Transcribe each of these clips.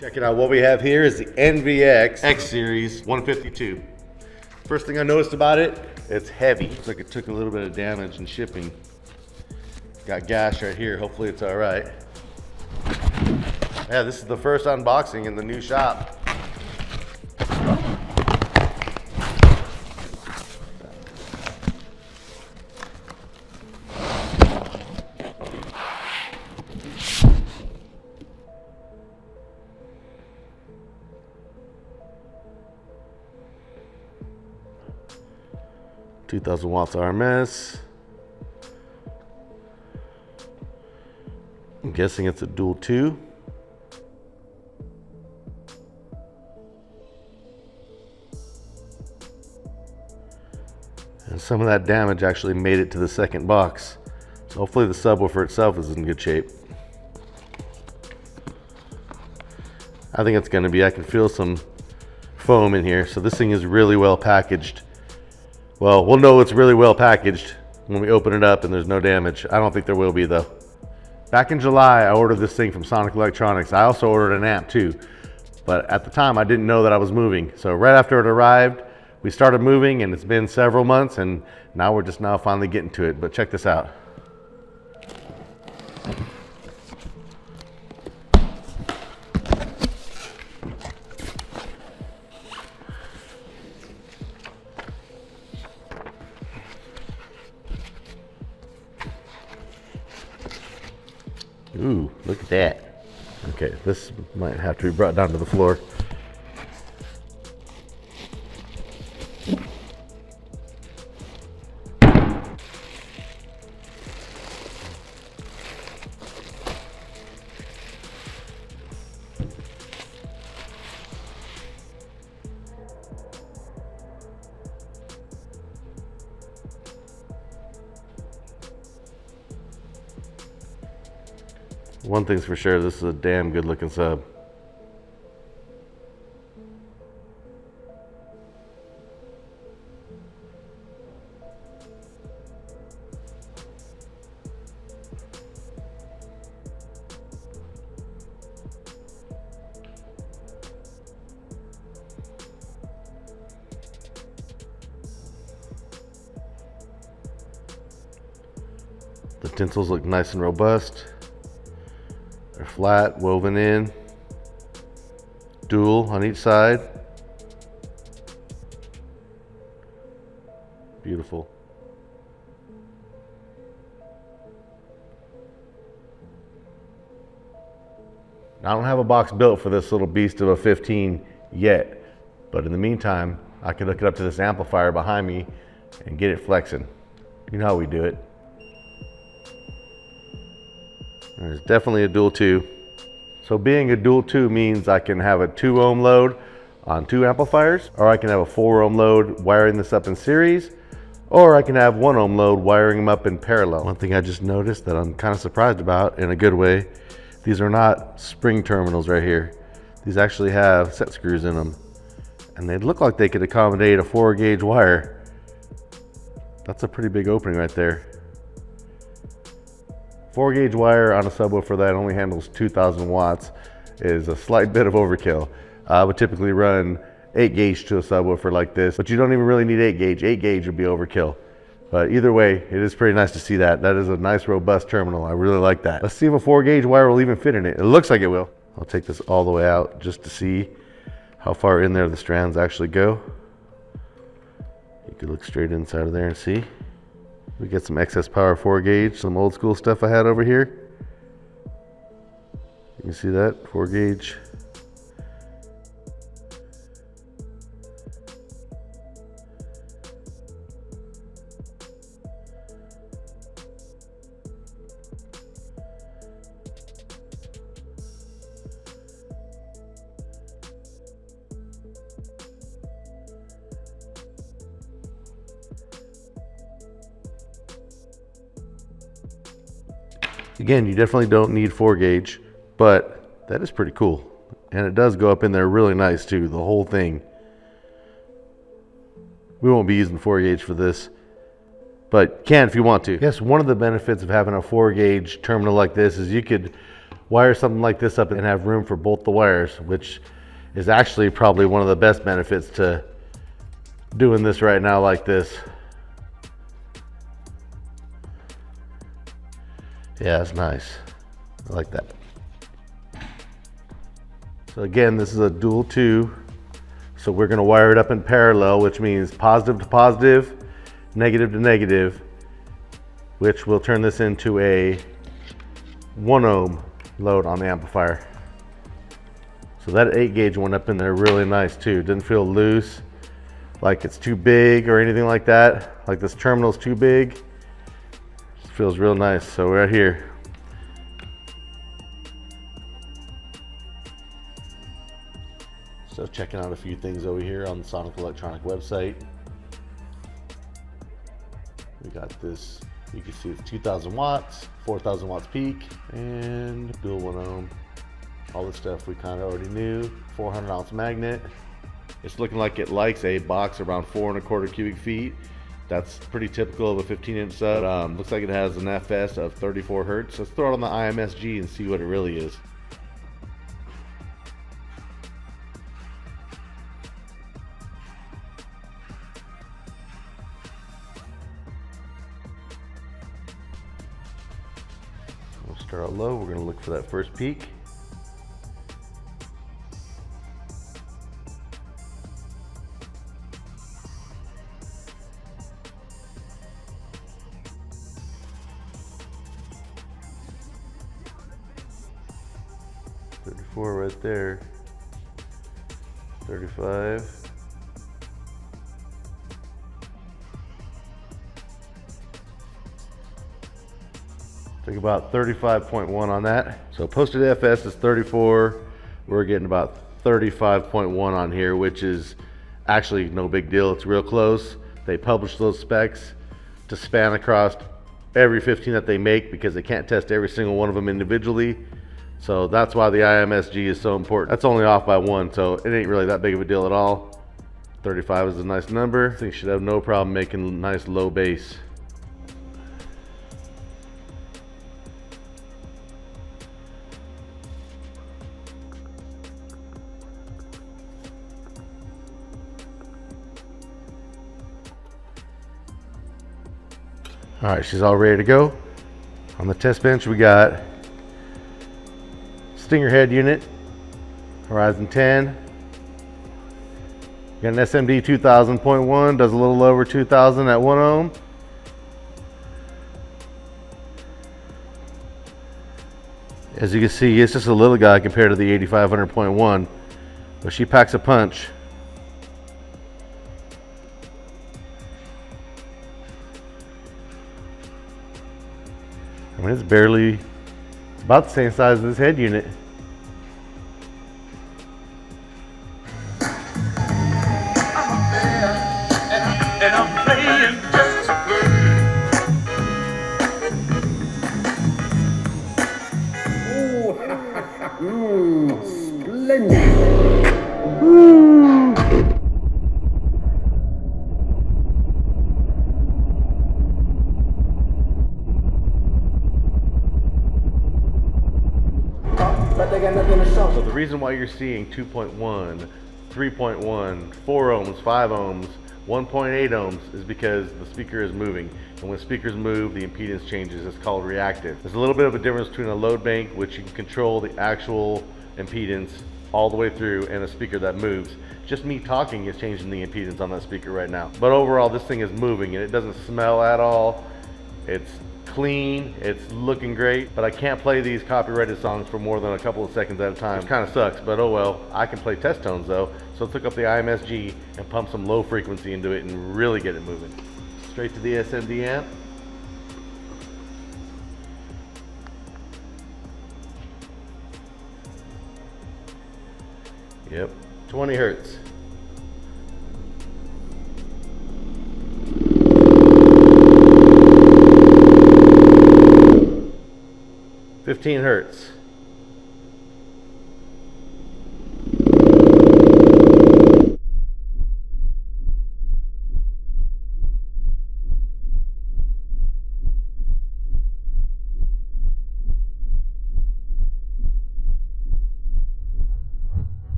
Check it out. What we have here is the NVX X Series 152. First thing I noticed about it, it's heavy. Looks like it took a little bit of damage in shipping. Got gash right here. Hopefully it's all right. Yeah, this is the first unboxing in the new shop. 2,000 watts RMS. I'm guessing it's a dual 2. And some of that damage actually made it to the second box. So hopefully the subwoofer itself is in good shape. I think it's gonna be. I can feel some foam in here. So this thing is really well packaged. Well, we'll know it's really well packaged when we open it up and there's no damage. I don't think there will be though. Back in July, I ordered this thing from Sonic Electronics. I also ordered an amp too, but at the time I didn't know that I was moving. So right after it arrived, we started moving, and it's been several months, and now we're just now finally getting to it. But check this out. Ooh, look at that. Okay, this might have to be brought down to the floor. One thing's for sure, this is a damn good looking sub. The tinsels look nice and robust. They're flat, woven in, dual on each side. Beautiful. I don't have a box built for this little beast of a 15 yet, but in the meantime, I can hook it up to this amplifier behind me and get it flexing. You know how we do it. There's definitely a dual 2. So being a dual 2 means I can have a 2 ohm load on 2 amplifiers, or I can have a 4 ohm load wiring this up in series, or I can have 1 ohm load wiring them up in parallel. One thing I just noticed that I'm kind of surprised about in a good way, these are not spring terminals right here. These actually have set screws in them, and they look like they could accommodate a 4 gauge wire. That's a pretty big opening right there. 4 gauge wire on a subwoofer that only handles 2,000 watts is a slight bit of overkill. I would typically run 8 gauge to a subwoofer like this, but you don't even really need 8 gauge. 8 gauge would be overkill. But either way, it is pretty nice to see that. That is a nice robust terminal. I really like that. Let's see if a 4 gauge wire will even fit in it. It looks like it will. I'll take this all the way out just to see how far in there the strands actually go. You could look straight inside of there and see. We get some excess power 4 gauge, some old school stuff I had over here. You can see that 4 gauge. Again, you definitely don't need 4 gauge, but that is pretty cool. And it does go up in there really nice too, the whole thing. We won't be using 4 gauge for this, but can if you want to. Yes, one of the benefits of having a 4 gauge terminal like this is you could wire something like this up and have room for both the wires, which is actually probably one of the best benefits to doing this right now like this. Yeah, it's nice. I like that. So again, this is a dual 2. So we're going to wire it up in parallel, which means positive to positive, negative to negative, which will turn this into a 1 ohm load on the amplifier. So that 8 gauge went up in there really nice too. Didn't feel loose, like it's too big or anything like that. Like this terminal's too big. Just feels real nice. So right here. So checking out a few things over here on the Sonic Electronic website. We got this, you can see it's 2000 watts, 4000 watts peak, and dual 1 ohm. All this stuff we kind of already knew. 400 ounce magnet. It's looking like it likes a box around 4¼ cubic feet. That's pretty typical of a 15-inch sub. Looks like it has an FS of 34 hertz. Let's throw it on the IMSG and see what it really is. We'll start out low. We're going to look for that first peak. Right there. 35. Took about 35.1 on that. So posted FS is 34. We're getting about 35.1 on here, which is actually no big deal. It's real close. They publish those specs to span across every 15 that they make because they can't test every single one of them individually. So that's why the IMSG is so important. That's only off by 1, so it ain't really that big of a deal at all. 35 is a nice number. I think you should have no problem making nice low bass. All right, she's all ready to go. On the test bench, we got Stinger head unit, Horizon 10. Got an SMD 2000.1, does a little over 2000 at 1 ohm. As you can see, it's just a little guy compared to the 8500.1, but she packs a punch. I mean, it's about the same size as this head unit. And I'm playing just to play. Ooh, splendid. Woo. But they got nothing to show. So the reason why you're seeing 2.1, 3.1, 4 ohms, 5 ohms, 1.8 ohms is because the speaker is moving. And when speakers move, the impedance changes. It's called reactive. There's a little bit of a difference between a load bank, which you can control the actual impedance all the way through, and a speaker that moves. Just me talking is changing the impedance on that speaker right now. But overall, this thing is moving and it doesn't smell at all. It's clean, it's looking great, but I can't play these copyrighted songs for more than a couple of seconds at a time. It kind of sucks, but oh well. I can play test tones though, so I took up the IMSG and pumped some low frequency into it and really get it moving. Straight to the SMD amp. Yep, 20 hertz. $15 hertz.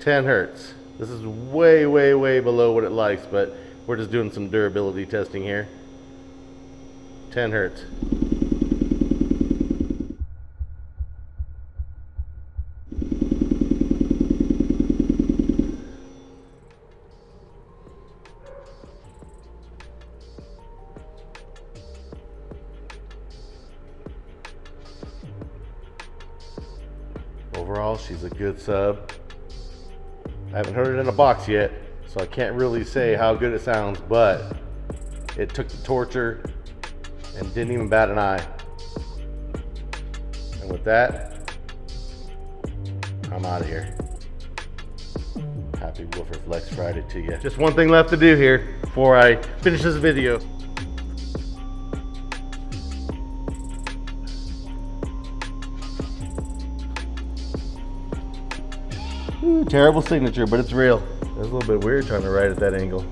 10 hertz. This is way, way, way below what it likes, but we're just doing some durability testing here. 10 hertz. Overall, she's a good sub. I haven't heard it in a box yet, so I can't really say how good it sounds, but it took the torture and didn't even bat an eye. And with that, I'm out of here. Happy Woofer Flex Friday to you. Just one thing left to do here before I finish this video. Ooh, terrible signature, but it's real. It's a little bit weird trying to write at that angle.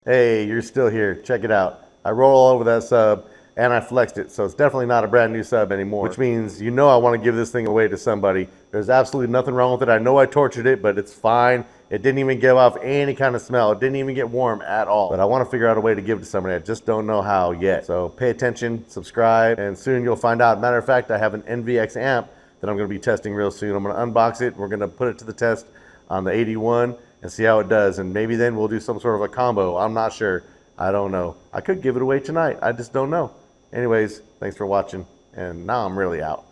Hey, you're still here. Check it out. I roll all over that sub and I flexed it, so it's definitely not a brand new sub anymore, which means you know I want to give this thing away to somebody. There's absolutely nothing wrong with it. I know I tortured it, but it's fine. It didn't even give off any kind of smell. It didn't even get warm at all. But I want to figure out a way to give it to somebody. I just don't know how yet. So pay attention, subscribe, and soon you'll find out. Matter of fact, I have an NVX amp that I'm going to be testing real soon. I'm going to unbox it. We're going to put it to the test on the 81 and see how it does. And maybe then we'll do some sort of a combo. I'm not sure. I don't know. I could give it away tonight. I just don't know. Anyways, thanks for watching. And now I'm really out.